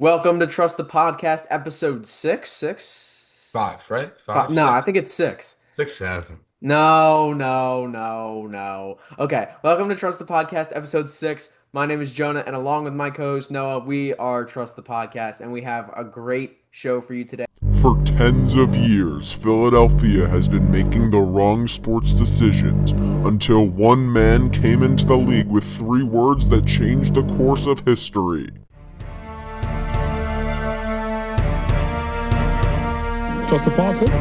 Welcome to Trust the Podcast, episode six. Six? Five, right? Five. Five, No, I six, think it's six. six, seven. No, no, no, no. Okay, welcome to Trust the Podcast, episode six. My name is Jonah, and along with my co-host Noah, we are Trust the Podcast, and we have a great show for you today. For tens of years, Philadelphia has been making the wrong sports decisions until one man came into the league with three words that changed the course of history. Trust the process.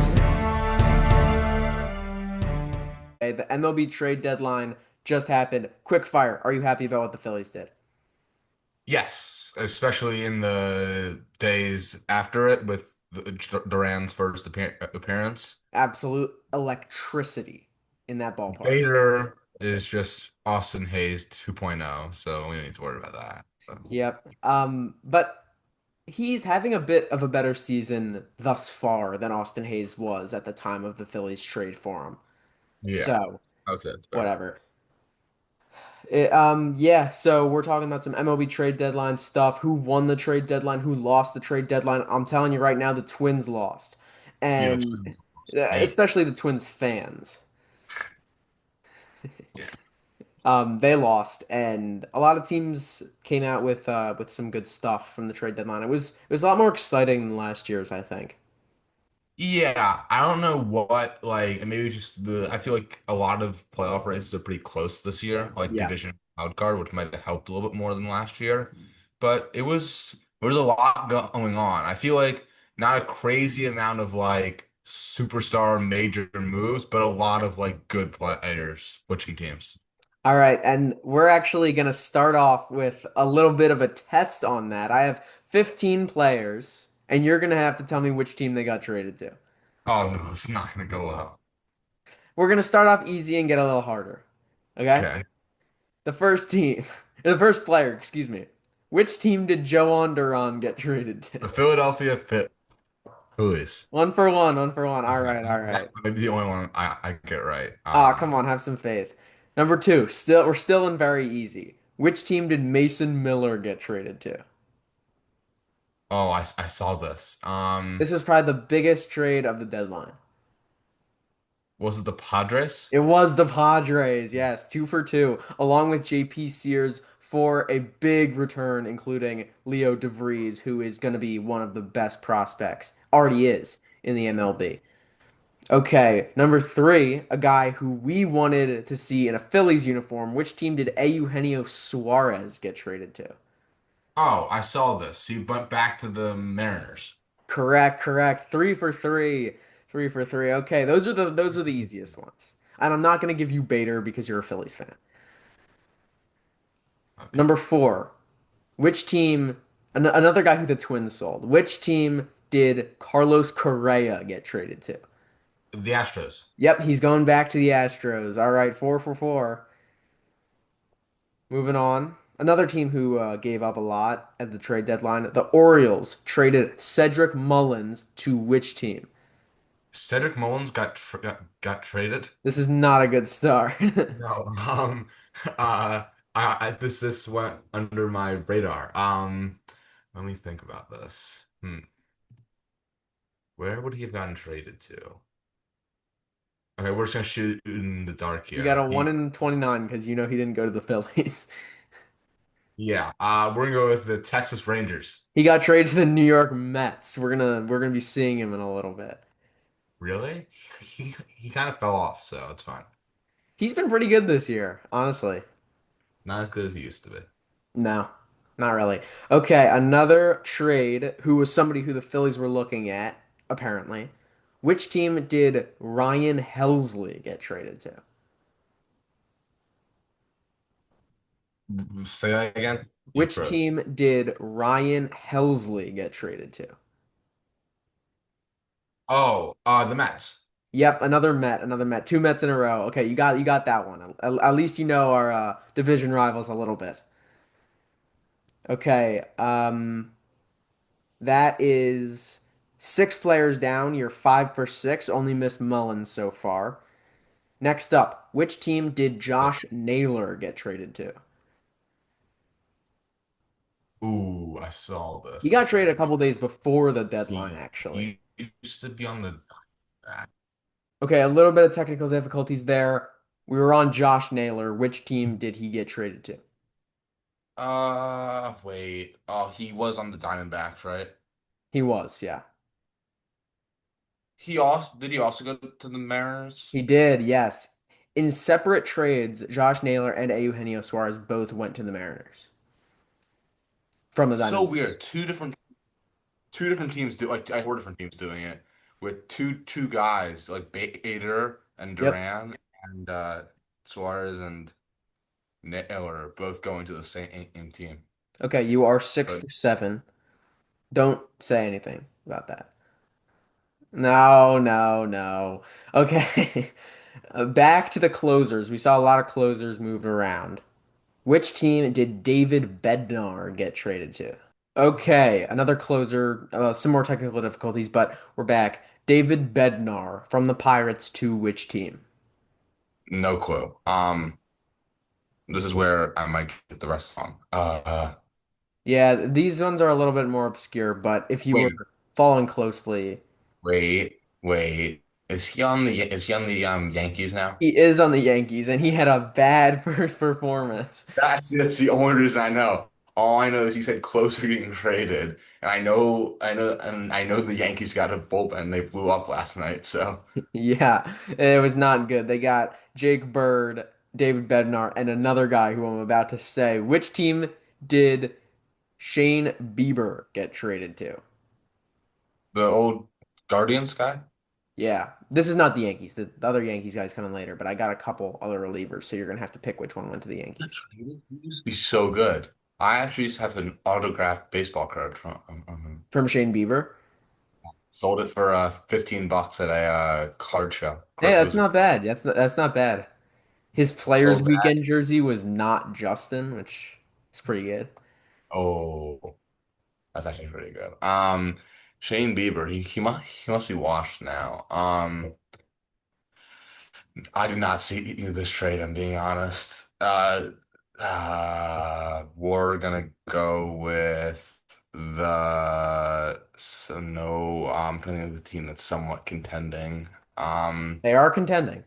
Okay, the MLB trade deadline just happened. Quick fire. Are you happy about what the Phillies did? Yes, especially in the days after it with Duran's first appearance. Absolute electricity in that ballpark. Bader is just Austin Hayes 2.0, so we don't need to worry about that. Yep. But he's having a bit of a better season thus far than Austin Hayes was at the time of the Phillies trade for him. Yeah, So, I would say it's fair. whatever. Yeah, so we're talking about some MLB trade deadline stuff. Who won the trade deadline? Who lost the trade deadline? I'm telling you right now, the Twins lost. Yeah, the And Twins beat. especially the Twins fans. Yeah. They lost, and a lot of teams came out with some good stuff from the trade deadline. It was a lot more exciting than last year's, I think. Yeah, I don't know what, like, maybe just I feel like a lot of playoff races are pretty close this year, like Yeah. division wild card, which might have helped a little bit more than last year. But there was a lot going on. I feel like not a crazy amount of like superstar major moves, but a lot of like good players switching teams. All right, and we're actually going to start off with a little bit of a test on that. I have 15 players, and you're going to have to tell me which team they got traded to. Oh no, it's not gonna go well. We're going to start off easy and get a little harder. Okay? Okay. The first team, the first player, excuse me. Which team did Joan Duran get traded to? The Philadelphia Fit Phillies. One for one, one for one. All Okay, right, all that right. might be the only one I get right. Ah, come on, have some faith. Number two, we're still in very easy. Which team did Mason Miller get traded to? Oh, I saw this. This was probably the biggest trade of the deadline. Was it the Padres? It was the Padres, yes, two for two, along with JP Sears for a big return, including Leo DeVries, who is going to be one of the best prospects, already is in the MLB. Okay, number three, a guy who we wanted to see in a Phillies uniform. Which team did Eugenio Suarez get traded to? Oh, I saw this. He went back to the Mariners. Correct, correct. Three for three. Three for three. Okay, those are the easiest ones. And I'm not gonna give you Bader because you're a Phillies fan. Okay. Number four, which team another guy who the Twins sold. Which team did Carlos Correa get traded to? The Astros. Yep, he's going back to the Astros. All right, four for four. Moving on. Another team who gave up a lot at the trade deadline, the Orioles traded Cedric Mullins to which team? Cedric Mullins got traded. This is not a good start. No. Uh, this went under my radar. Let me think about this. Where would he have gotten traded to? Okay, we're just gonna shoot in the dark You got here. a 1 in 29 because you know he didn't go to the Phillies. Yeah. We're gonna go with the Texas Rangers. He got traded to the New York Mets. We're gonna be seeing him in a little bit. Really? He kind of fell off, so it's fine. He's been pretty good this year, honestly. Not as good as he used to be. No, not really. Okay, another trade who was somebody who the Phillies were looking at, apparently. Which team did Ryan Helsley get traded to? Say that again. You Which froze. team did Ryan Helsley get traded to? Oh, the Mets. Yep, another Met, another Met, two Mets in a row. Okay, you got that one. At least you know our division rivals a little bit. Okay, that is six players down. You're five for six. Only missed Mullins so far. Next up, which team did Josh Naylor get traded to? Ooh, I saw He this, I got traded a think. couple days before the deadline, He actually. he used to be on the back. Okay, a little bit of technical difficulties there. We were on Josh Naylor. Which team did he get traded to? Wait. Oh, he was on the Diamondbacks, right? He was, yeah. He also go to the Mariners? He did, yes. In separate trades, Josh Naylor and Eugenio Suarez both went to the Mariners from the It's so Diamondbacks. weird. Two different teams do like four different teams doing it with two guys like Bader and Yep. Duran and Suarez and Naylor both going to the same team. Okay, you are six But for seven. Don't say anything about that. No, no, no. Okay. Back to the closers. We saw a lot of closers moved around. Which team did David Bednar get traded to? Okay, another closer. Some more technical difficulties, but we're back. David Bednar from the Pirates to which team? no clue. This is where I might get the rest wrong. Yeah, these ones are a little bit more obscure, but if you were Wait, following closely, wait. Is he on the Yankees now? he is on the Yankees, and he had a bad first performance. That's the only reason I know. All I know is he said closer getting traded, and I know the Yankees got a bullpen. They blew up last night, so Yeah, it was not good. They got Jake Bird, David Bednar, and another guy who I'm about to say. Which team did Shane Bieber get traded to? the old Guardians guy. Yeah, this is not the Yankees. The other Yankees guy's coming later, but I got a couple other relievers, so you're gonna have to pick which one went to the Yankees. He used to be so good. I actually used to have an autographed baseball card from him. From Shane Bieber. Sold it for $15 at a card show. Hey, It that's was not bad. That's not bad. His Players so bad. Weekend jersey was not Justin, which is pretty good. Oh, that's actually pretty good. Shane Bieber, he must be washed now. I did not see this trade, I'm being honest. We're gonna go with no, I'm thinking of the team that's somewhat contending. Um, They are contending.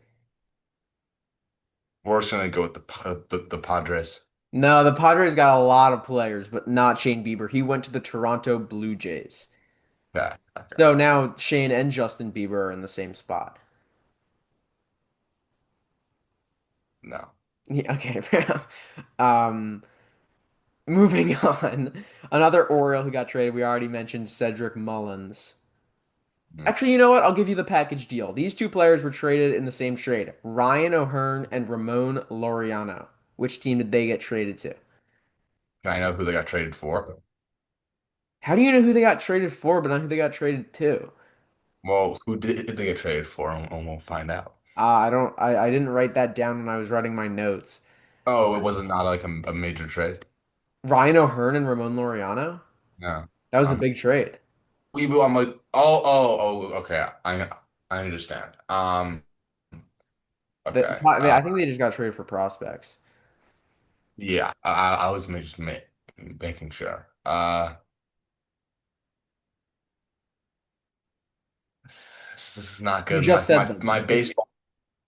we're just gonna go with the Padres. No, the Padres got a lot of players, but not Shane Bieber. He went to the Toronto Blue Jays. Yeah, okay, So now Shane and Justin Bieber are in the same spot. no. Yeah, okay. Um, moving on. Another Oriole who got traded. We already mentioned Cedric Mullins. Hmm. Actually, you know what? I'll give you the package deal. These two players were traded in the same trade. Ryan O'Hearn and Ramon Laureano. Which team did they get traded to? Can I know who they got traded for? How do you know who they got traded for, but not who they got traded to? Well, who did they get traded for? And we'll find out. I don't I didn't write that down when I was writing my notes. Oh, it wasn't not like a major trade. Ryan O'Hearn and Ramon Laureano? No. That was a Um, big trade. I'm like, okay. I understand. Okay. I think they just got traded for prospects. Yeah. I was just making sure. This is not You good. just My said my them. my baseball.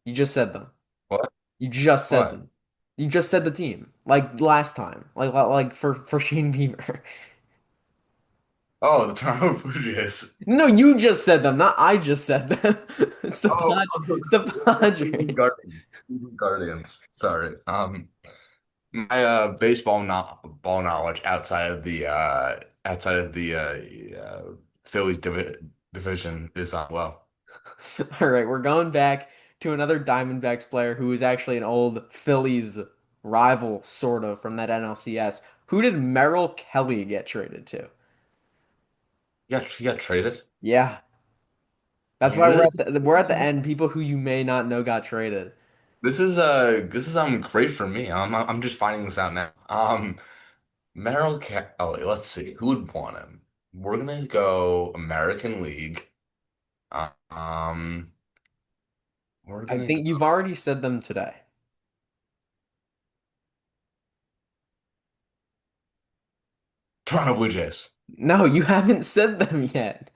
You just said them. What? You just said What? them. You just said the team. Like last time. Like for Shane Bieber. Oh, the Toronto Blue Jays. No, you just said them, not I just said them. Oh, It's the Cleveland Padres. Guardians. Cleveland Guardians. Sorry. My ball knowledge outside of the Phillies division is on low. All right, we're going back to another Diamondbacks player who is actually an old Phillies rival, sort of, from that NLCS. Who did Merrill Kelly get traded to? Yeah, he got traded. Yeah, that's why Really? we're at the end. People who you may not know got traded. This is great for me. I'm just finding this out now. Merrill Kelly. Let's see who would want him. We're gonna go American League. Um, we're I gonna go. think you've already said them today. Toronto Blue Jays. No, you haven't said them yet.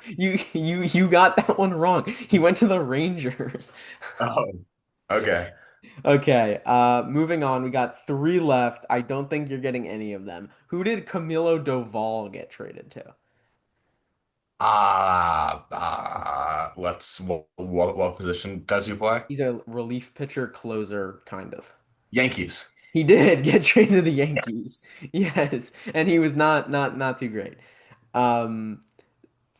You got that one wrong. He went to the Rangers. Oh, okay. Okay, moving on. We got three left. I don't think you're getting any of them. Who did Camilo Doval get traded to? What position does he play? He's a relief pitcher, closer, kind of. Yankees. He did get traded to the Yankees. Yes, and he was not too great. Um,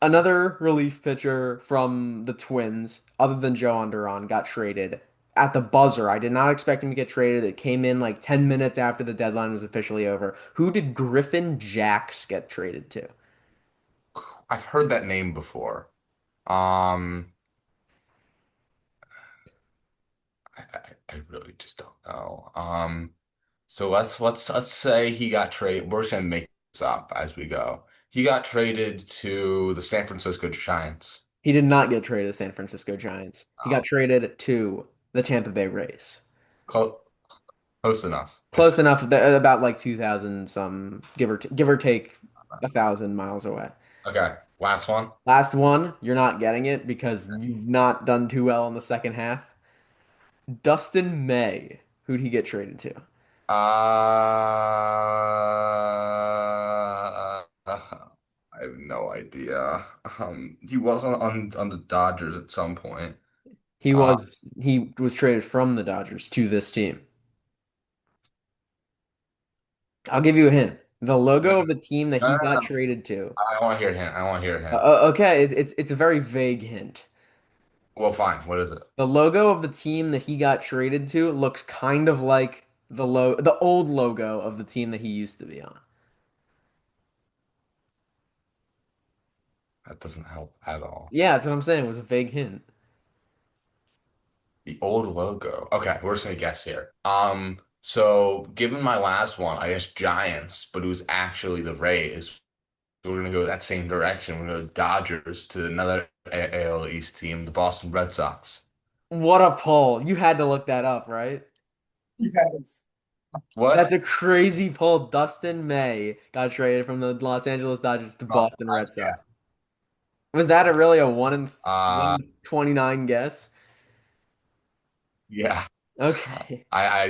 Another relief pitcher from the Twins, other than Joe Anderon, got traded at the buzzer. I did not expect him to get traded. It came in like 10 minutes after the deadline was officially over. Who did Griffin Jacks get traded to? I've heard that name before. Um, I really just don't know. So let's say he got traded. We're just gonna make this up as we go. He got traded to the San Francisco Giants. He did not get traded to San Francisco Giants. He got Oh, traded to the Tampa Bay Rays. close, close enough. Close enough, about like 2,000 some, give or take 1,000 miles away. Okay, last one. Last one, you're not getting it because you've not done too well in the second half. Dustin May, who'd he get traded to? I have no idea. He was on the Dodgers at some point. Uh, He was traded from the Dodgers to this team. I'll give you a hint. The no, logo of the team that no, he no, got no. traded to. I don't want to hear a hint. I don't want to hear a hint. Okay, it's a very vague hint. Well, fine. What is it? The logo of the team that he got traded to looks kind of like the old logo of the team that he used to be on. That doesn't help at all. Yeah, that's what I'm saying. It was a vague hint. The old logo. Okay, we're just gonna guess here. So given my last one, I guess Giants, but it was actually the Rays. So we're gonna go that same direction. We're gonna go Dodgers to another AL East team, the Boston Red Sox. What a pull. You had to look that up, right? Yes. That's What? a crazy pull. Dustin May got traded from the Los Angeles Dodgers to Not Boston Red last Sox. guess. Was that a really a 1 Uh, in 29 guess? yeah. Okay. I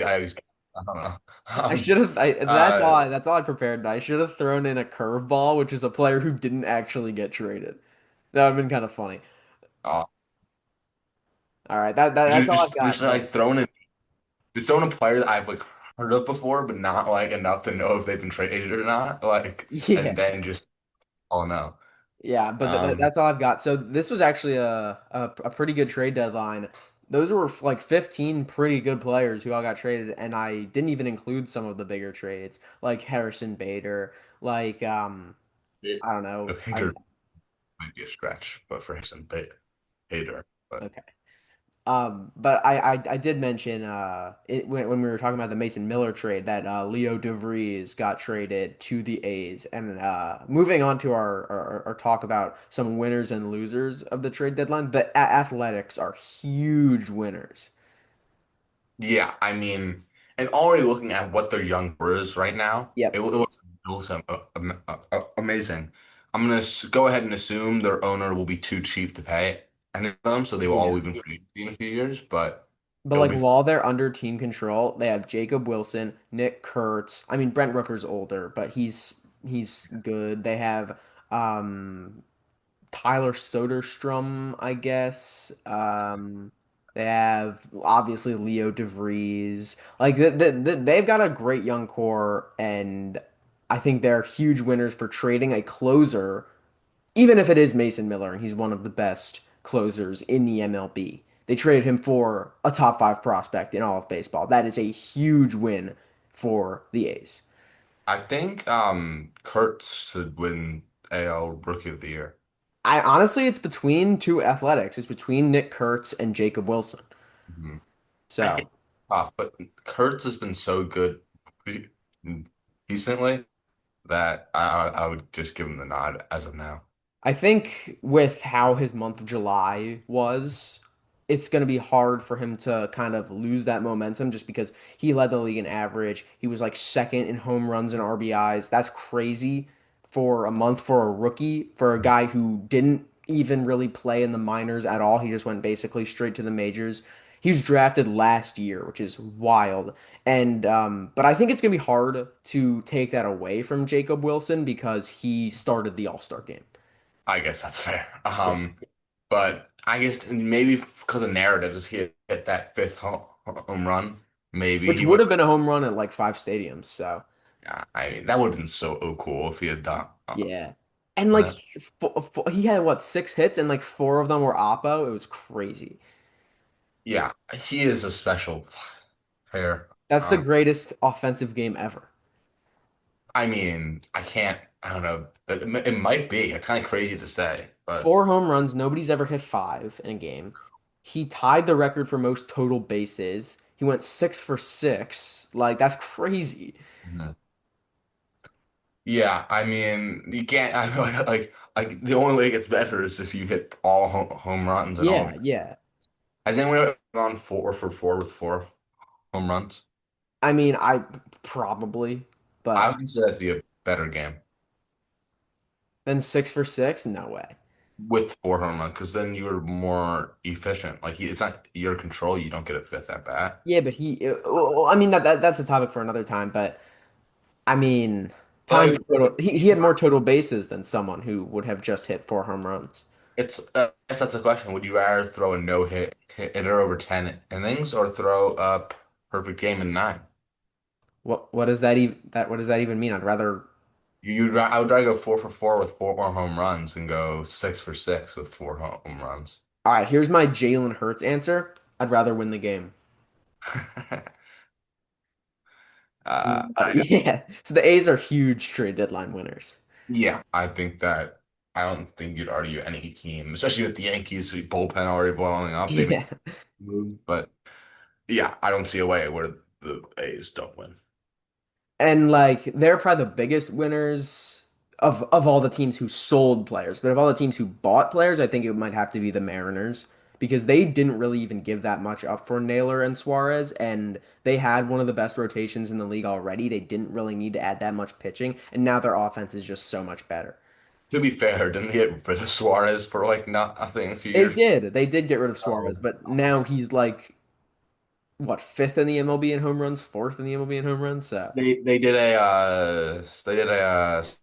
don't know. I should have Uh, that's all I prepared. I should have thrown in a curveball, which is a player who didn't actually get traded. That would have been kind of funny. uh, All right, that's all I've just got. But like throwing a player that I've like heard of before, but not like enough to know if they've been traded or not. Like, yeah. and then just oh no. Yeah, but Um, that's all I've got. So this was actually a pretty good trade deadline. Those were like 15 pretty good players who all got traded, and I didn't even include some of the bigger trades like Harrison Bader, like it, I don't know. the I Hater might be a stretch, but for some Hater, but Okay. But I did mention when we were talking about the Mason Miller trade that Leo DeVries got traded to the A's. And moving on to our talk about some winners and losers of the trade deadline, the Athletics are huge winners. yeah, I mean, and already looking at what their young core is right now, Yep. it looks amazing. I'm gonna go ahead and assume their owner will be too cheap to pay any of them, so they will all Yeah. leave in free in a few years, but But it'll like be while they're under team control, they have Jacob Wilson, Nick Kurtz. I mean Brent Rooker's older, but he's good. They have um Tyler Soderstrom, I guess. They have obviously Leo DeVries. Like they've got a great young core, and I think they're huge winners for trading a closer, even if it is Mason Miller, and he's one of the best closers in the MLB. They traded him for a top five prospect in all of baseball. That is a huge win for the A's. I think Kurtz should win AL Rookie of the Year. I honestly, it's between two athletics. It's between Nick Kurtz and Jacob Wilson. Mhm. I hate So tough, but Kurtz has been so good recently that I would just give him the nod as of now. I think with how his month of July was, it's going to be hard for him to kind of lose that momentum just because he led the league in average. He was like second in home runs and RBIs. That's crazy for a month for a rookie, for a guy who didn't even really play in the minors at all. He just went basically straight to the majors. He was drafted last year, which is wild. And but I think it's gonna be hard to take that away from Jacob Wilson because he started the All-Star game. I guess that's fair. Yeah. But I guess maybe because of narrative, if he hit that fifth home run, maybe Which he would would. have been a home run at like five stadiums. So I mean, that would have been so cool if he had done yeah. And like that. he had what, six hits and like four of them were Oppo. It was crazy. Yeah, he is a special player. That's the Um, greatest offensive game ever. I mean, I can't. I don't know. It might be. It's kind of crazy to say, but Four home runs. Nobody's ever hit five in a game. He tied the record for most total bases. He went 6 for 6. Like that's crazy. Mhm. Yeah. I mean, you can't. I know, like the only way it gets better is if you hit all home runs and all. Yeah, yeah. Has anyone ever gone 4 for 4 with 4 home runs? I mean, I probably, I but would consider that to be a better game then 6 for 6? No way. with 4 home runs because then you're more efficient. It's not your control. You don't get a fifth at bat. Yeah, but well, I mean that's a topic for another time. But I mean, time Like to total. He had more total bases than someone who would have just hit four home runs. I guess that's the question. Would you rather throw a no hitter over 10 innings or throw a perfect game in 9? What does that even what does that even mean? I'd rather. I would rather go 4 for 4 with 4 home runs and go 6 for 6 with 4 home runs. All right, here's my Jalen Hurts answer. I'd rather win the game. I Yeah. So the A's are huge trade deadline winners. Yeah, I don't think you'd argue any team, especially with the Yankees bullpen already blowing up. They made Yeah. moves, but yeah, I don't see a way where the A's don't win. And like they're probably the biggest winners of all the teams who sold players. But of all the teams who bought players, I think it might have to be the Mariners because they didn't really even give that much up for Naylor and Suarez, and they had one of the best rotations in the league already. They didn't really need to add that much pitching, and now their offense is just so much better. To be fair, didn't they get rid of Suarez for like nothing a few They years did. They did get rid of ago? Suarez, but now he's like what, fifth in the MLB in home runs, fourth in the MLB in home runs. So They did a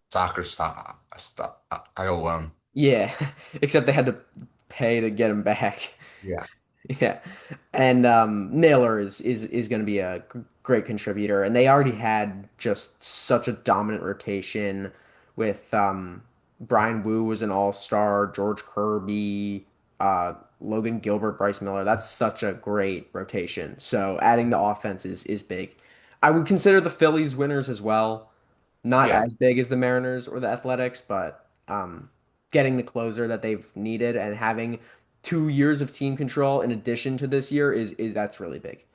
soccer style loan. yeah, except they had to pay to get him back. Yeah. Yeah, and Naylor is going to be a great contributor, and they already had just such a dominant rotation with Brian Wu was an all-star, George Kirby, Logan Gilbert, Bryce Miller. That's such a great rotation. So adding the offense is big. I would consider the Phillies winners as well. Not Yeah. as big as the Mariners or the Athletics, but getting the closer that they've needed and having 2 years of team control in addition to this year is that's really big.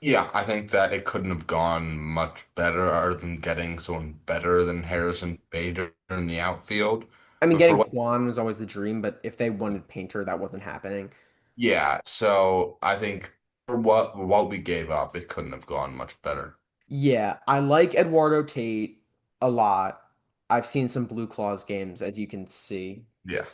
Yeah, I think that it couldn't have gone much better other than getting someone better than Harrison Bader in the outfield. I mean, But for getting what, Kwan was always the dream, but if they wanted Painter, that wasn't happening. yeah, so I think for what we gave up, it couldn't have gone much better. Yeah, I like Eduardo Tate a lot. I've seen some Blue Claws games, as you can see. Yeah.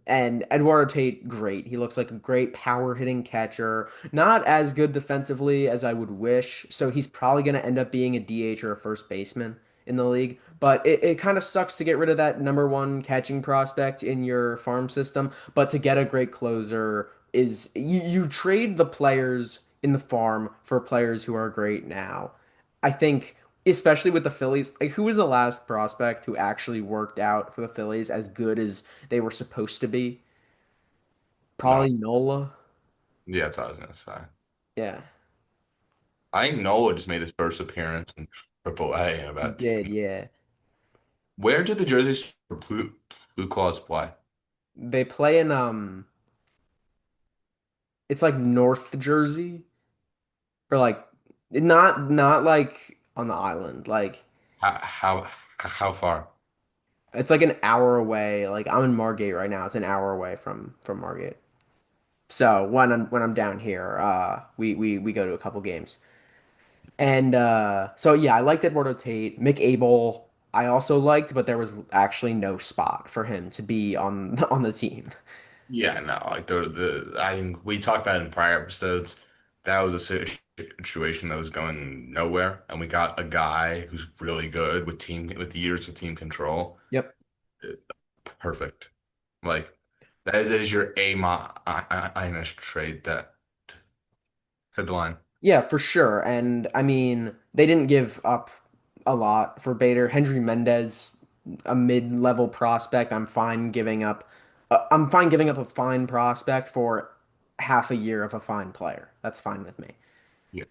And Eduardo Tate, great. He looks like a great power hitting catcher. Not as good defensively as I would wish. So he's probably going to end up being a DH or a first baseman in the league. But it kind of sucks to get rid of that number one catching prospect in your farm system. But to get a great closer is you trade the players in the farm for players who are great now. I think especially with the Phillies, like who was the last prospect who actually worked out for the Phillies as good as they were supposed to be? No. Probably Nola. Yeah, that's what I was gonna say. Yeah, I think Noah just made his first appearance in AAA in he about did. 10 years. Yeah, Where did the jerseys for Blue Claws play? they play in it's like North Jersey or like not like on the island. Like How far? it's like an hour away. Like I'm in Margate right now. It's an hour away from Margate. So when I'm down here, we go to a couple games. And so yeah, I liked Eduardo Tate. Mick Abel, I also liked, but there was actually no spot for him to be on on the team. Yeah, no, like we talked about it in prior episodes. That was a situation that was going nowhere, and we got a guy who's really good with years of team control. Yep. Perfect. Like that is your minus trade that headline. Yeah, for sure. And I mean, they didn't give up a lot for Bader. Henry Mendez, a mid-level prospect. I'm fine giving up a fine prospect for half a year of a fine player. That's fine with me. Yeah.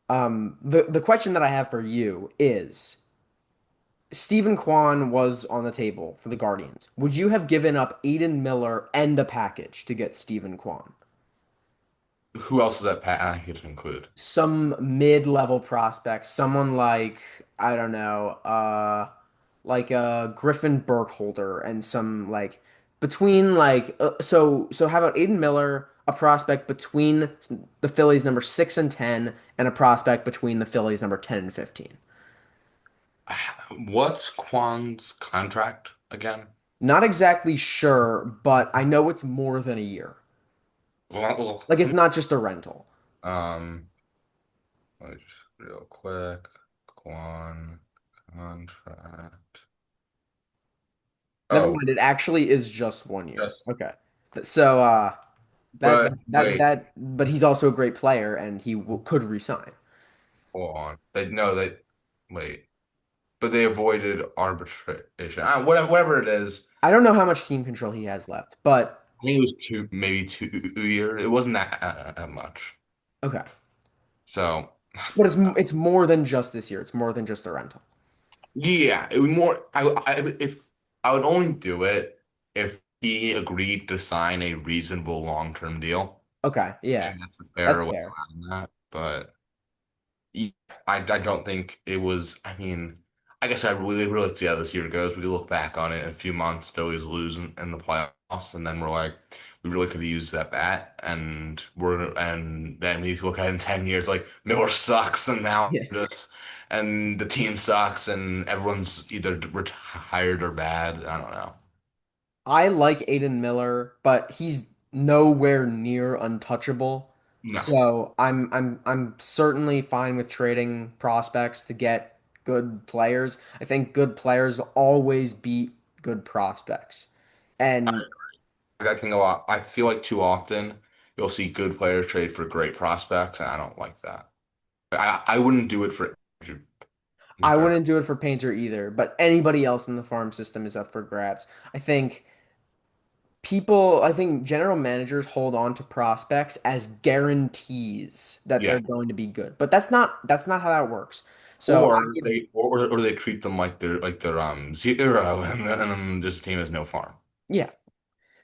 The question that I have for you is Stephen Kwan was on the table for the Guardians. Would you have given up Aiden Miller and the package to get Stephen Kwan? Who else does that package include? Some mid-level prospect, someone like I don't know, like Griffin Burkholder and some like between like so how about Aiden Miller, a prospect between the Phillies number 6 and 10 and a prospect between the Phillies number 10 and 15. What's Kwan's contract again? Not exactly sure, but I know it's more than a year. Like it's not just a rental. Um, let me just real quick. Kwan contract. Never Oh, mind, it actually is just 1 year. just Okay. So that but that wait, that but he's also a great player and could resign. hold on. They no, they wait, but they avoided arbitration. Whatever it is. I don't know how much team control he has left, but I think it was maybe 2 years. It wasn't that much. okay. So But it's more than just this year. It's more than just a rental. yeah, it would more. If I would only do it if he agreed to sign a reasonable long-term deal. Okay, yeah. And that's a fair That's way fair. around that. But yeah, I don't think it was. I mean, I guess I really see how this year goes. We look back on it in a few months, Phillies losing in the playoffs, and then we're like, we really could have used that bat, and then we look at it in 10 years, like Miller sucks, and now Yeah. and the team sucks, and everyone's either retired or bad. I don't know. I like Aiden Miller, but he's nowhere near untouchable. No. So I'm certainly fine with trading prospects to get good players. I think good players always beat good prospects. And I think a lot. I feel like too often you'll see good players trade for great prospects, and I don't like that. I wouldn't do it for Andrew I Painter. wouldn't do it for Painter either, but anybody else in the farm system is up for grabs. I think general managers hold on to prospects as guarantees that Yeah, they're going to be good. But that's not how that works. So I or would they treat them like they're zero, and then this team has no farm. yeah.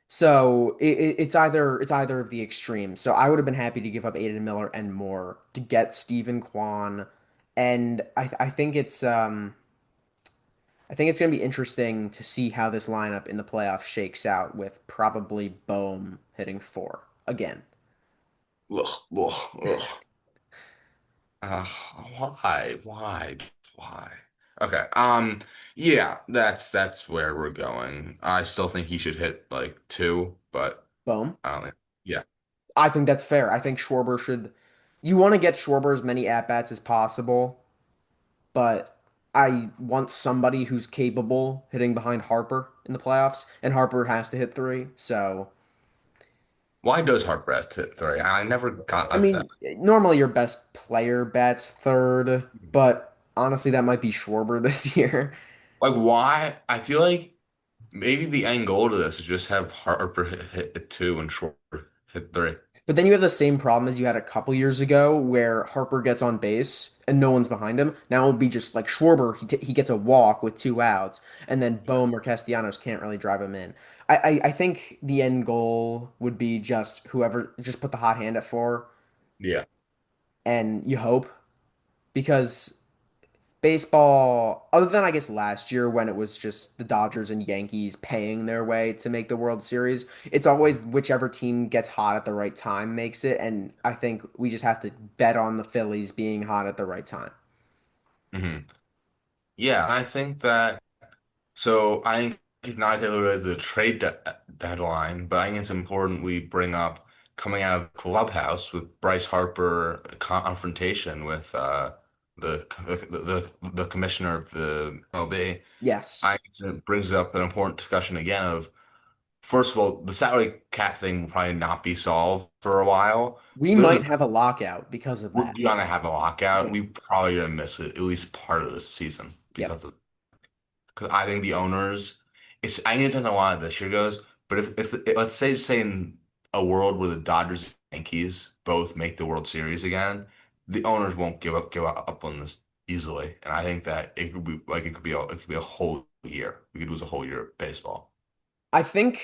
So it's either of the extremes. So I would have been happy to give up Aiden Miller and more to get Stephen Kwan. And I think it's going to be interesting to see how this lineup in the playoffs shakes out with probably Bohm hitting four again. Ugh, ugh, ugh. Uh, why? Okay. Yeah, that's where we're going. I still think he should hit like two, but Bohm. I don't think. Yeah, I think that's fair. I think Schwarber should. You want to get Schwarber as many at bats as possible, but I want somebody who's capable hitting behind Harper in the playoffs, and Harper has to hit three. So, why does Harper have to hit three? I never I got that. mean, normally your best player bats third, but honestly, that might be Schwarber this year. Like, why? I feel like maybe the end goal to this is just have Harper hit two and Short hit three. But then you have the same problem as you had a couple years ago where Harper gets on base and no one's behind him. Now it'll be just like Schwarber, he gets a walk with two outs, and then Bohm or Castellanos can't really drive him in. I think the end goal would be just whoever, just put the hot hand at four Yeah. and you hope because Baseball, other than I guess last year when it was just the Dodgers and Yankees paying their way to make the World Series, it's always whichever team gets hot at the right time makes it. And I think we just have to bet on the Phillies being hot at the right time. Hmm. Yeah, I think that. So I think it's not necessarily the trade deadline, but I think it's important we bring up coming out of Clubhouse with Bryce Harper confrontation with the commissioner of the MLB. Yes. I think it brings up an important discussion again of first of all, the salary cap thing will probably not be solved for a while. We There's might a have a lockout because of We're that. gonna have a lockout. Yeah. We probably gonna miss it, at least part of the season Yep. because I think the owners. I think it depends on a lot of this year goes. But let's say in a world where the Dodgers and Yankees both make the World Series again, the owners won't give up on this easily. And I think that it could be a whole year. We could lose a whole year of baseball. I think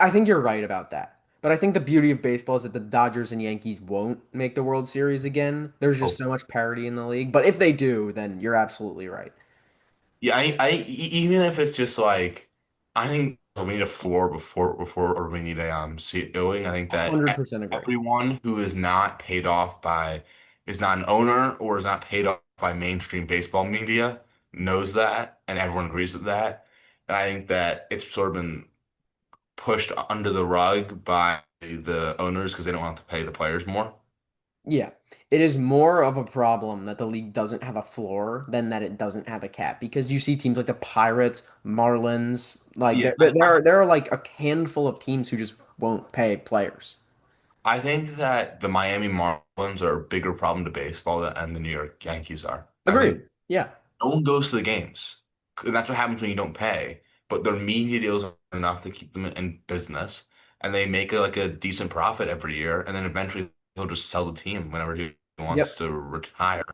I think you're right about that. But I think the beauty of baseball is that the Dodgers and Yankees won't make the World Series again. There's just so much parity in the league. But if they do, then you're absolutely right. Yeah, even if it's just like, I think we need a floor or we need a ceiling. I think that 100% agree. everyone who is not paid off is not an owner or is not paid off by mainstream baseball media knows that, and everyone agrees with that. And I think that it's sort of been pushed under the rug by the owners because they don't want to pay the players more. Yeah. It is more of a problem that the league doesn't have a floor than that it doesn't have a cap because you see teams like the Pirates, Marlins, like Yeah, there are like a handful of teams who just won't pay players. I think that the Miami Marlins are a bigger problem to baseball than the New York Yankees are. I think Agreed. Yeah. no one goes to the games. And that's what happens when you don't pay. But their media deals are enough to keep them in business, and they make like a decent profit every year, and then eventually he'll just sell the team whenever he wants Yep. to retire.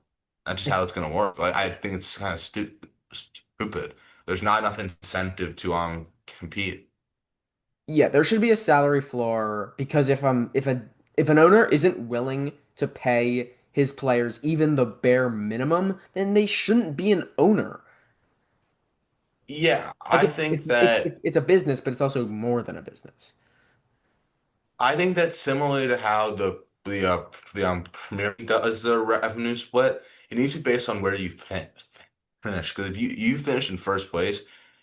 That's just how it's gonna work. Like I think it's kind of stupid. There's not enough incentive to compete. Yeah, there should be a salary floor because if an owner isn't willing to pay his players even the bare minimum, then they shouldn't be an owner. Yeah, Like I think that. it's a business, but it's also more than a business. I think that's similar to how the Premier League does their revenue split. It needs to be based on where you finish. Because if you finish in first place,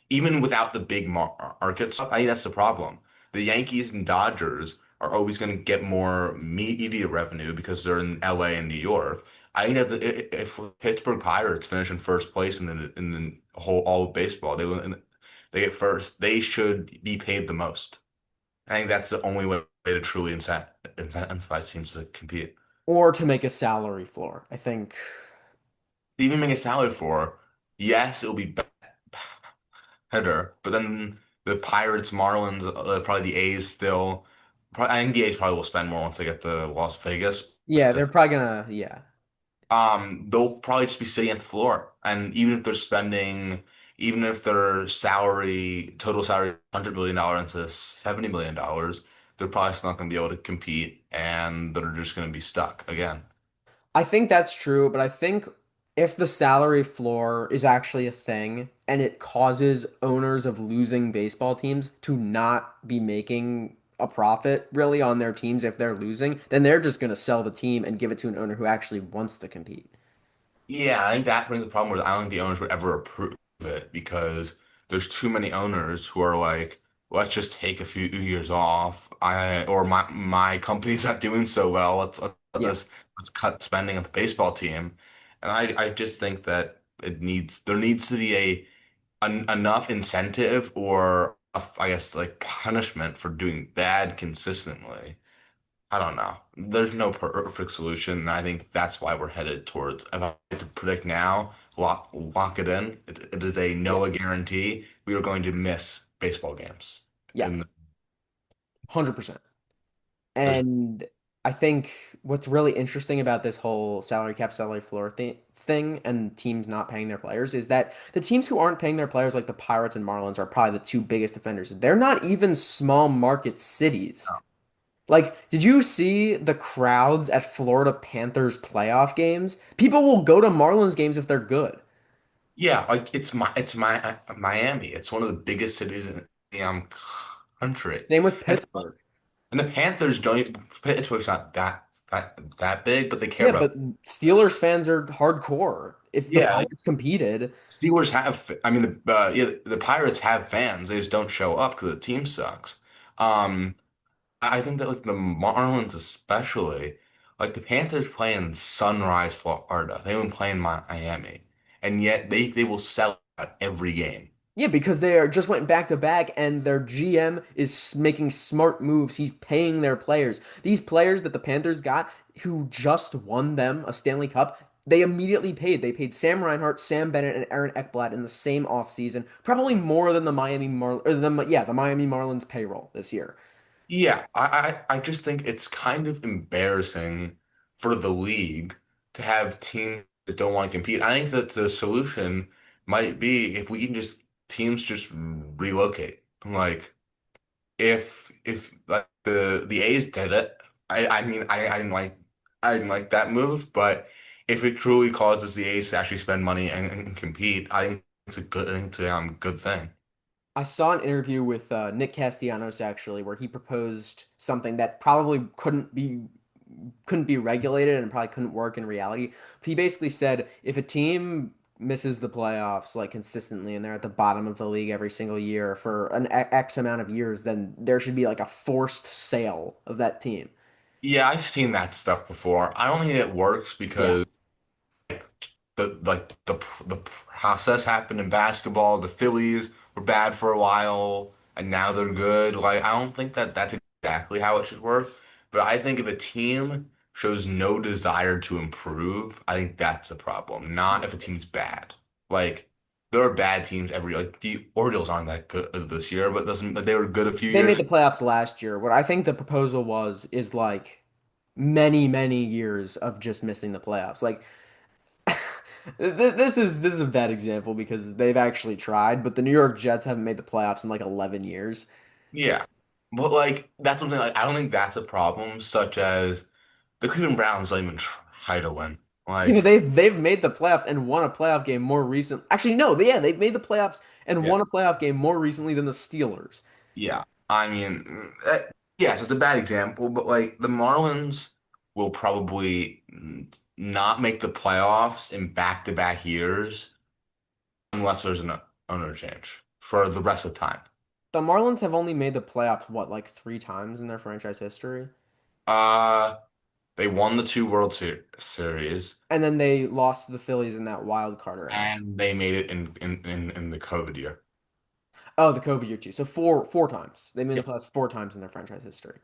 even without the big market stuff, I think that's the problem. The Yankees and Dodgers are always going to get more media revenue because they're in LA and New York. I think that if Pittsburgh Pirates finish in first place in the whole all of baseball, they get first. They should be paid the most. I think that's the only way to truly incentivize teams to compete. Or to make a salary floor. I think, To even make a salary for, yes, it'll be better, but then the Pirates, Marlins, probably the A's still. I think the A's probably will spend more once they get the Las Vegas. yeah, they're probably gonna, yeah. They'll probably just be sitting at the floor, and even if their total salary, $100 million into $70 million, they're probably still not going to be able to compete, and they're just going to be stuck again. I think that's true, but I think if the salary floor is actually a thing and it causes owners of losing baseball teams to not be making a profit really on their teams if they're losing, then they're just going to sell the team and give it to an owner who actually wants to compete. Yeah, I think that brings the problem where I don't think the owners would ever approve it because there's too many owners who are like, let's just take a few years off. My company's not doing so well. Yeah. Let's cut spending on the baseball team. And I just think that there needs to be enough incentive or I guess like punishment for doing bad consistently. I don't know. There's no perfect solution, and I think that's why we're headed towards. If I had to predict now, lock it in. It is a Yeah. Noah guarantee. We are going to miss baseball games. Yeah. In 100%. there's And I think what's really interesting about this whole salary cap, salary floor thing and teams not paying their players is that the teams who aren't paying their players, like the Pirates and Marlins, are probably the two biggest offenders. They're not even small market cities. Like, did you see the crowds at Florida Panthers playoff games? People will go to Marlins games if they're good. Yeah, like it's Miami. It's one of the biggest cities in the country. Same with And Pittsburgh. and the Panthers don't even Pittsburgh's not that big, but they care Yeah, about. but Steelers fans are hardcore. If the Yeah, like Pirates competed, Steelers have. I mean, the Pirates have fans. They just don't show up because the team sucks. Um, I think that like the Marlins especially, like the Panthers play in Sunrise, Florida. They even play in Miami, and yet they will sell out every game. yeah, because they are just went back to back, and their GM is making smart moves. He's paying their players. These players that the Panthers got, who just won them a Stanley Cup, they immediately paid. They paid Sam Reinhart, Sam Bennett, and Aaron Ekblad in the same offseason, probably more than the Miami Marlins payroll this year. Yeah, I just think it's kind of embarrassing for the league to have teams that don't want to compete. I think that the solution might be if we can just teams just relocate. Like if like the A's did it, I mean I didn't like that move, but if it truly causes the A's to actually spend money and compete, I think it's a good thing. I saw an interview with Nick Castellanos actually, where he proposed something that probably couldn't be regulated and probably couldn't work in reality. But he basically said if a team misses the playoffs like consistently and they're at the bottom of the league every single year for an X amount of years, then there should be like a forced sale of that team. Yeah, I've seen that stuff before. I don't think it works Yeah. because the process happened in basketball. The Phillies were bad for a while, and now they're good. Like I don't think that that's exactly how it should work. But I think if a team shows no desire to improve, I think that's a problem. Not if a team's bad. Like there are bad teams every like the Orioles aren't that good this year, but doesn't but they were good a few They made years. the playoffs last year. What I think the proposal was is like many, many years of just missing the playoffs. Like this is a bad example because they've actually tried, but the New York Jets haven't made the playoffs in like 11 years. Yeah. But like that's something like I don't think that's a problem, such as the Cleveland Browns don't even try to win. Yeah, but Like, they've made the playoffs and won a playoff game more recent. Actually, no, yeah, they've made the playoffs and yeah, won a playoff game more recently than the Steelers. yeah. I mean, yes, it's a bad example, but like the Marlins will probably not make the playoffs in back-to-back years unless there's an owner change for the rest of the time. The Marlins have only made the playoffs, what, like three times in their franchise history? Uh, they won the two World Series And then they lost to the Phillies in that wild card round. and they made it in the COVID year. Oh, the COVID year too. So four times. They made the playoffs four times in their franchise history.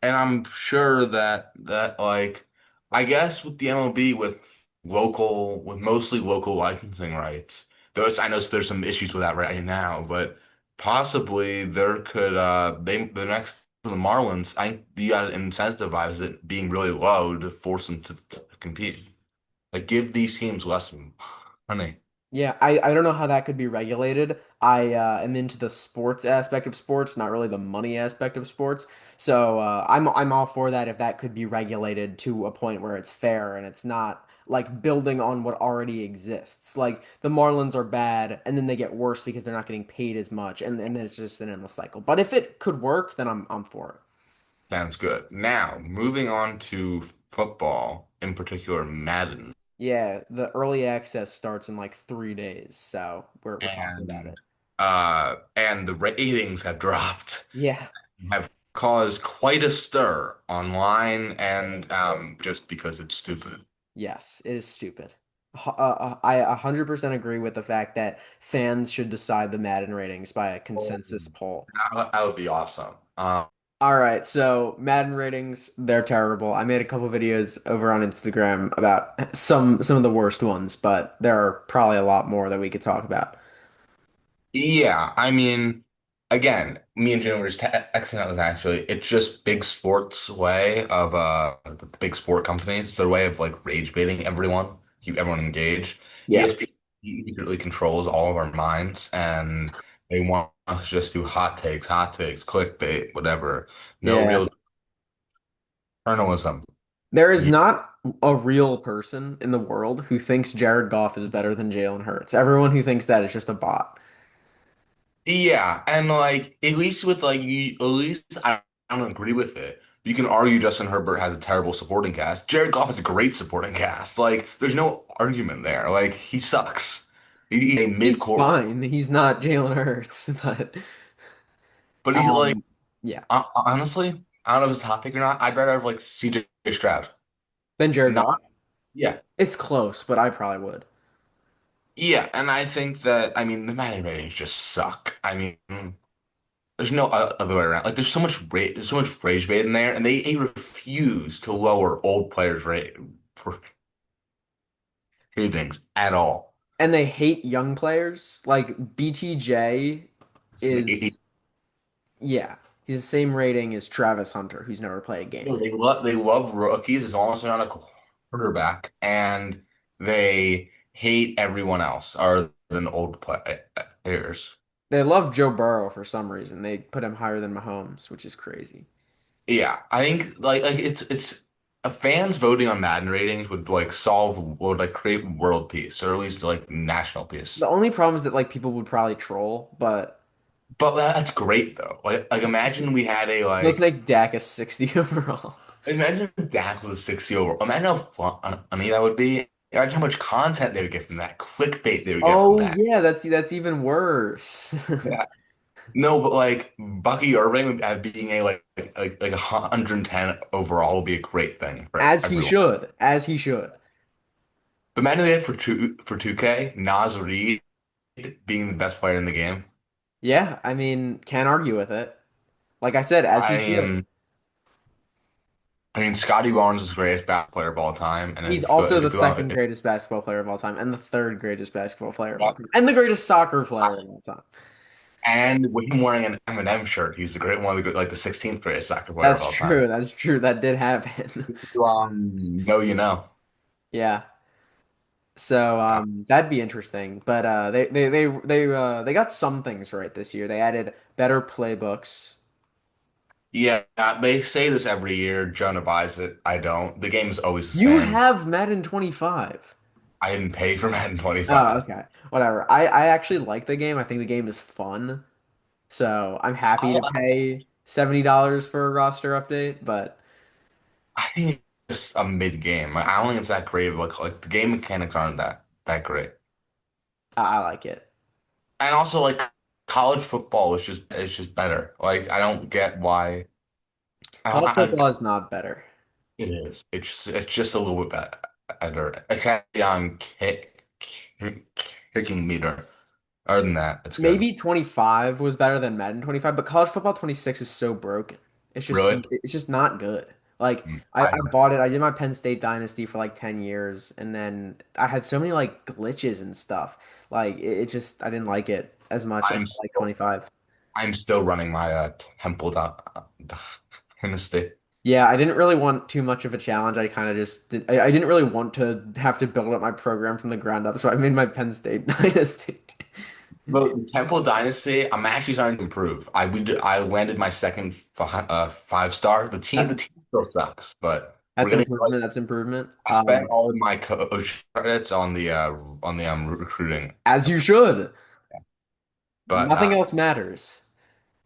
And I'm sure that like I guess with the MLB with mostly local licensing rights, I know there's some issues with that right now, but possibly there could the next for the Marlins, I think you gotta incentivize it being really low to force them to compete. Like give these teams less money. Yeah, I don't know how that could be regulated. I am into the sports aspect of sports, not really the money aspect of sports. So I'm all for that if that could be regulated to a point where it's fair and it's not like building on what already exists. Like the Marlins are bad and then they get worse because they're not getting paid as much and then it's just an endless cycle. But if it could work, then I'm for it. Sounds good. Now, moving on to football, in particular Madden. Yeah, the early access starts in like 3 days, so we're talking about And it. and the ratings have dropped, Yeah. have caused quite a stir online and just because it's stupid. Yes, it is stupid. I 100% agree with the fact that fans should decide the Madden ratings by a Oh, consensus poll. that would be awesome. All right, so Madden ratings, they're terrible. I made a couple videos over on Instagram about some of the worst ones, but there are probably a lot more that we could talk about. Yeah, I mean, again, me and Jim were just texting out this actually. It's just big sports way of the big sport companies. It's their way of like rage baiting everyone, keep everyone engaged. Yeah. ESPN secretly controls all of our minds, and they want us to just do hot takes, clickbait, whatever. No Yeah. real. Journalism. There is You, not a real person in the world who thinks Jared Goff is better than Jalen Hurts. Everyone who thinks that is just a bot. yeah, and like at least with like at least I don't agree with it. You can argue Justin Herbert has a terrible supporting cast. Jared Goff has a great supporting cast. Like there's no argument there. Like he sucks. He's a He's mid-court, fine. He's not Jalen Hurts, but but he's like um, yeah. honestly, I don't know if it's a hot take or not. I'd rather have like CJ Stroud. Then Jared Not Goff. yeah. It's close, but I probably would. Yeah, and I think that I mean the Madden ratings just suck. I mean, there's no other way around. Like there's so much rage bait in there, and they refuse to lower old players' ratings at all. And they hate young players. Like BTJ They, is, yeah, he's the same rating as Travis Hunter, who's never played a game. no, they love rookies as long as they're not a quarterback, and they hate everyone else other than players. They love Joe Burrow for some reason. They put him higher than Mahomes, which is crazy. Yeah, I think like it's fans voting on Madden ratings would like create world peace or at least like national The peace. only problem is that like people would probably troll, but But that's great though. Like imagine we had a let's like make Dak a 60 overall. imagine if Dak was a 60 over. Imagine how funny that would be. Imagine how much content they would get from that, clickbait they would get from Oh that. yeah, that's even worse. Yeah. No, but like Bucky Irving being a like 110 overall would be a great thing for As he everyone. should, as he should. But imagine they had for 2K, Nas Reed being the best player in the game. Yeah, I mean, can't argue with it. Like I said, as I he should. am. I mean, Scotty Barnes is the greatest basketball player of all time, and He's if you go also if the you go on, second greatest basketball player of all time, and the third greatest basketball player of all if, time, and the greatest soccer player of all time. and with him wearing an M&M shirt, he's the great one of the like the 16th greatest soccer player of That's all time. true. That's true. That did happen. Know you know. Yeah. So Uh, that'd be interesting. But they got some things right this year. They added better playbooks. yeah, they say this every year. Jonah buys it. I don't. The game is always the You same. have Madden 25. I didn't pay for Madden Oh, 25. okay. Whatever. I actually like the game. I think the game is fun. So I'm happy to I, pay $70 for a roster update, but I think it's just a mid game. I don't think it's that great. Like the game mechanics aren't that great. I like it. And also like college football is just better. Like I don't get why College I football is not better. it is. It's just a little bit better. Except on kicking meter. Other than that, it's good. Maybe 25 was better than Madden 25, but college football 26 is so broken. Really? It's just not good. Like I I bought it. I did my Penn State dynasty for like 10 years and then I had so many like glitches and stuff. Like it just I didn't like it as much as I'm like still 25. I'm still running my Temple Dynasty. Yeah, I didn't really want too much of a challenge. I kind of just I didn't really want to have to build up my program from the ground up, so I made my Penn State dynasty. But the Temple Dynasty, I'm actually starting to improve. I landed my second five star. The team still sucks, but we're That's gonna improvement. That's improvement. I spent all of my coach credits on the recruiting. As you should. But Nothing else matters.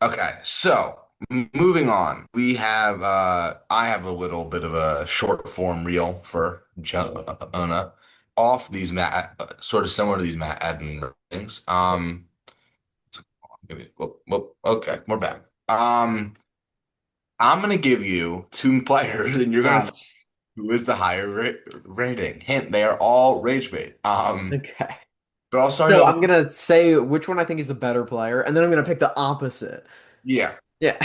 okay, so moving on, we have I have a little bit of a short form reel for Jonah off these sort of similar to these Madden things. Okay, we're back. I'm gonna give you two players, and you're gonna Oh, tell me who is the higher rating. Hint: they are all rage bait. okay. But I'll start So off. I'm gonna say which one I think is the better player, and then I'm gonna pick the opposite. Yeah, Yeah.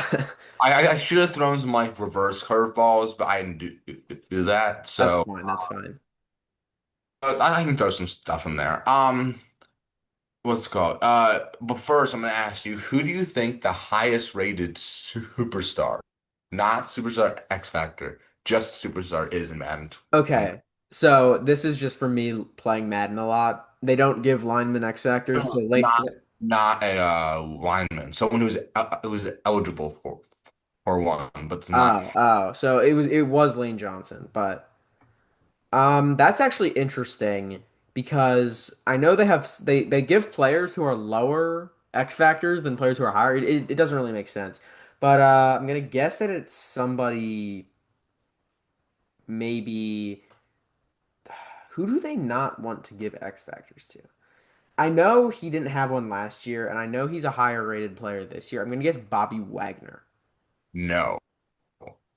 I should have thrown some like reverse curveballs, but I didn't do that. That's So fine. That's fine. I can throw some stuff in there. What's it called? But first, I'm gonna ask you, who do you think the highest rated superstar, not superstar X Factor, just superstar is in Madden 20? Okay. So this is just for me playing Madden a lot. They don't give linemen X factors, so late. Not a lineman, someone who's eligible for. or one, but it's not. Oh, so it was Lane Johnson, but that's actually interesting because I know they give players who are lower X factors than players who are higher. It doesn't really make sense. But I'm gonna guess that it's somebody maybe who do they not want to give X factors to? I know he didn't have one last year, and I know he's a higher rated player this year. I'm gonna guess Bobby Wagner. No,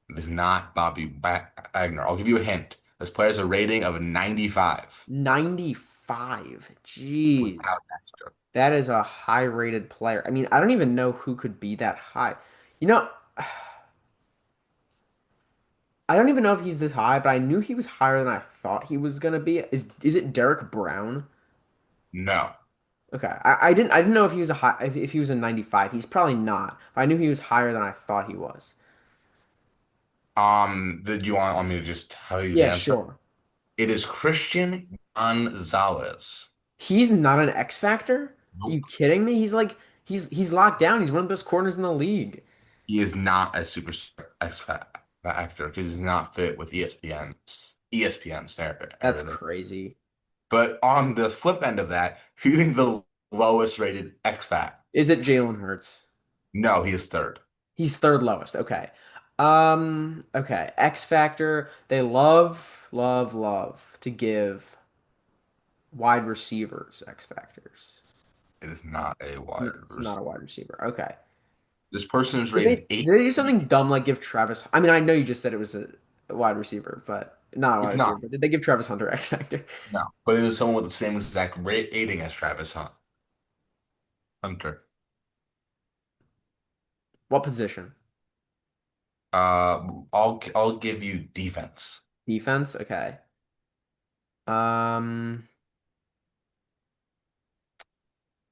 it is not Bobby Wagner. I'll give you a hint. This player has a rating of 95 95. Jeez. without extra. That is a high rated player. I mean, I don't even know who could be that high. You know, I don't even know if he's this high, but I knew he was higher than I thought he was gonna be. Is it Derek Brown? No. Okay. I didn't know if he was a high if he was a 95. He's probably not. But I knew he was higher than I thought he was. Did you want me to just tell you the Yeah, answer? sure. It is Christian Gonzalez. He's not an X factor? Are you Nope. kidding me? He's locked down. He's one of the best corners in the league. He is not a superstar X factor because he's not fit with ESPN's That's narrative. crazy. But on the flip end of that, who think the lowest rated X Fact? Is it Jalen Hurts? No, he is third. He's third lowest. Okay. Okay. X Factor. They love to give wide receivers X Factors. It is not a No, wide it's not a receiver. wide receiver. Okay. This person is Did they rated did they do 18. something dumb like give Travis? I mean, I know you just said it was a wide receiver, but not a wide It's receiver. not. But did they give Travis Hunter X Factor? No, but it is someone with the same exact rating as Hunter. What position? I'll give you defense. Defense. Okay. Um,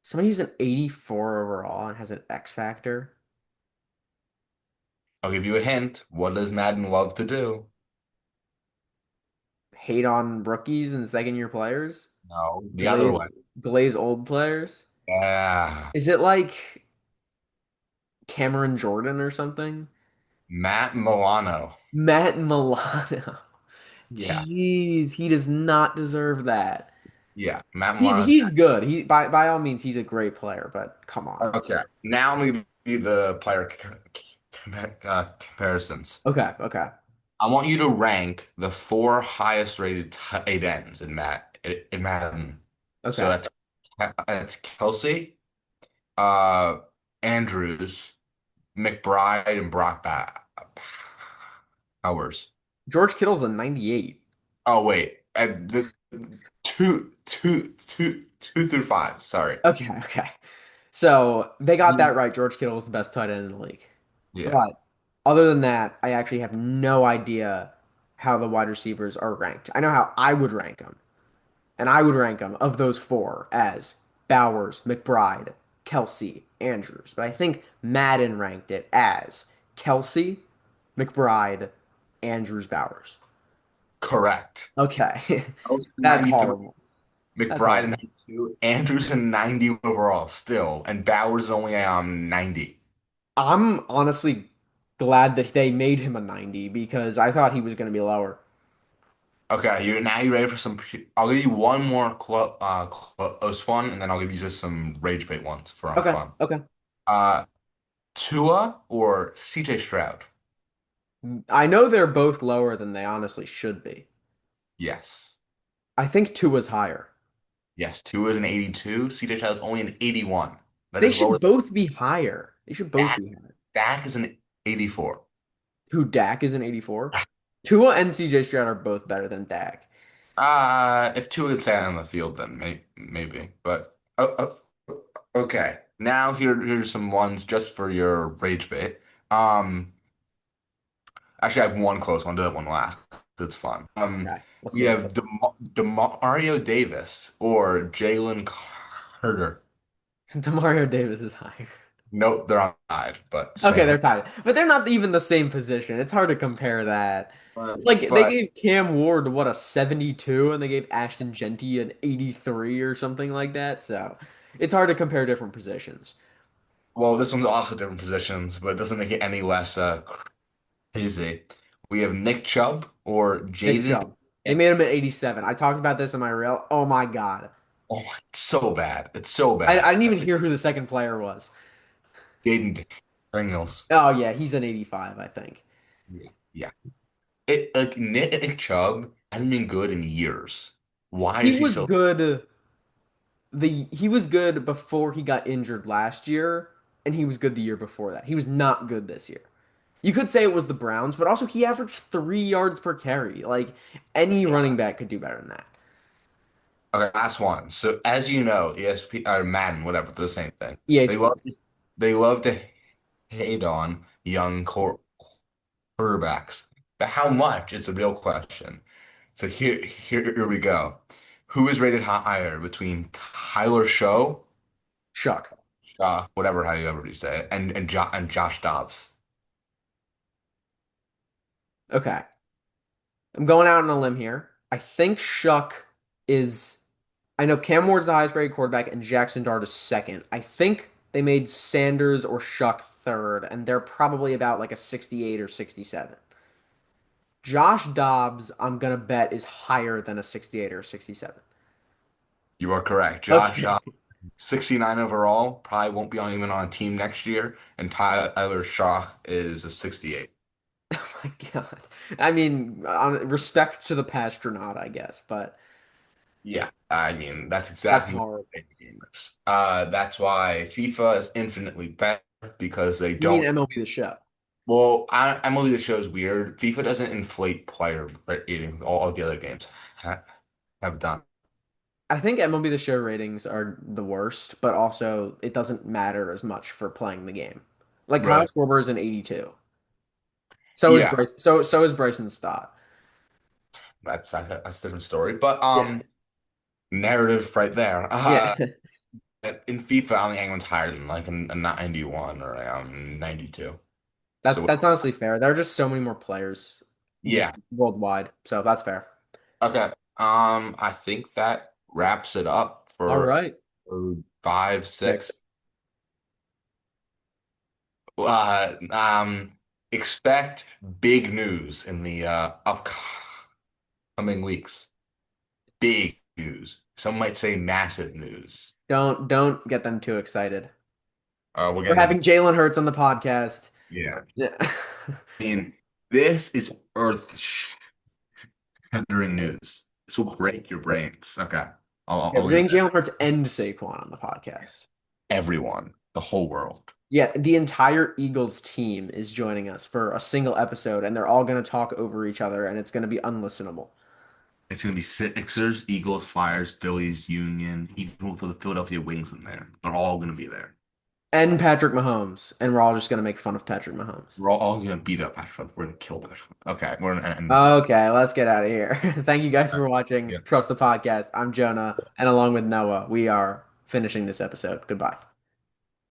somebody who's an 84 overall and has an X Factor. I'll give you a hint. What does Madden love to do? Hate on rookies and second year players. No, the other Glaze way. glaze old players. Yeah, Is it like Cameron Jordan or something? Matt Milano. Matt Milano. Yeah, Jeez, he does not deserve that. yeah. Matt He's Milano's he's good. He by all means he's a great player, but come on. okay. Now I'm gonna give you the player comparisons. Okay. I want you to rank the four highest rated tight ends in Madden. So Okay. that's Kelsey, uh, Andrews, McBride, and Bowers. George Kittle's a 98. Oh wait, the two through five. Sorry. Okay. So they got that right. George Kittle was the best tight end in the league. Yeah, But other than that, I actually have no idea how the wide receivers are ranked. I know how I would rank them. And I would rank them of those four as Bowers, McBride, Kelsey, Andrews. But I think Madden ranked it as Kelsey, McBride, Andrews, Bowers. correct. Okay. Kelsey That's 93, horrible. That's McBride in horrible. 92, Andrews in 90 overall still, and Bowers is only 90. I'm honestly glad that they made him a 90 because I thought he was going to be lower. Okay, you ready for some? I'll give you one more close one, and then I'll give you just some rage bait ones for Okay. fun. Okay. Uh, Tua or CJ Stroud? I know they're both lower than they honestly should be. Yes. I think Tua's higher. Yes, Tua is an 82. CJ Stroud is only an 81. That They is should lower both be higher. They should than both Dak. be higher. Dak is an 84. Who Dak is an 84? Tua and CJ Stroud are both better than Dak. If Tua had stayed on the field, then maybe. But okay. Now here's some ones just for your rage bait. Um, Actually, I have one close one. I'll do that one last. That's fun. Okay, let's We see have it. Demario Davis or Jalen Carter. Demario Davis is higher. Nope, they're on side, but Okay, same. they're tied, but they're not even the same position. It's hard to compare that. Like they But gave Cam Ward what a 72, and they gave Ashton Genty an 83 or something like that. So it's hard to compare different positions. Well, this one's also different positions, but it doesn't make it any less crazy. We have Nick Chubb or Nick Jaden. Chubb. They made him at 87. I talked about this in my reel. Oh my God. Oh, it's so bad. It's so I bad. didn't even hear who the second player was. Jaden Daniels. Oh yeah, he's an 85, I think. Yeah. It like Nick Chubb hasn't been good in years. Why He is he was so? good. He was good before he got injured last year, and he was good the year before that. He was not good this year. You could say it was the Browns, but also he averaged 3 yards per carry. Like any running back could do better than that. Okay, last one. So as you know, ESP or Madden, whatever, the same thing. EA They love Sports. they love to hate on young quarterbacks. But how much? It's a real question. So here we go. Who is rated higher between Tyler Shuck. Whatever how you ever you say it, and Josh Dobbs? Okay. I'm going out on a limb here. I think Shuck is. I know Cam Ward's the highest rated quarterback, and Jackson Dart is second. I think they made Sanders or Shuck third, and they're probably about like a 68 or 67. Josh Dobbs, I'm gonna bet, is higher than a 68 or a 67. You are correct. Josh Okay. 69 overall, probably won't be even on a team next year, and Tyler Shaw is a 68. Oh my God. I mean, on respect to the Pastronaut, I guess, but Yeah, I mean that's that's exactly what horrible. the game is. That's why FIFA is infinitely better because they You mean don't. MLB The Show? Well, MLB The Show is weird. FIFA doesn't inflate player rating. All the other games have done. I think MLB The Show ratings are the worst, but also it doesn't matter as much for playing the game. Like Kyle Really? Schwarber is an 82. So is Yeah, Bryce. So is Bryson Stott. that's a different story. But Yeah. narrative right there. Yeah. In FIFA, I don't think anyone's higher than like a 91 or a 92. That So that's honestly fair. There are just so many more players yeah. worldwide, so that's fair. Okay. I think that wraps it up All for right. five, six. Six. Uh, um, expect big news in the upcoming weeks. Big news. Some might say massive news. Don't get them too excited. We're We're getting into having Jalen Hurts on the podcast. yeah. Yeah. I mean, this is earth-shattering news. This will break your brains. Okay, Yeah, I'll we're leave it getting there. Jalen Hurts and Saquon on the podcast. Everyone, the whole world. Yeah, the entire Eagles team is joining us for a single episode, and they're all going to talk over each other, and it's going to be unlistenable. It's gonna be Sixers, Eagles, Flyers, Phillies, Union, even for the Philadelphia Wings in there. They're all gonna be there. And Patrick Mahomes, and we're all just going to make fun of Patrick Mahomes. We're all gonna beat up Patrick. We're gonna kill Patrick. Okay, we're gonna end. Okay, let's get out of here. Thank you guys for watching Yeah. Trust the Podcast. I'm Jonah, and along with Noah, we are finishing this episode. Goodbye.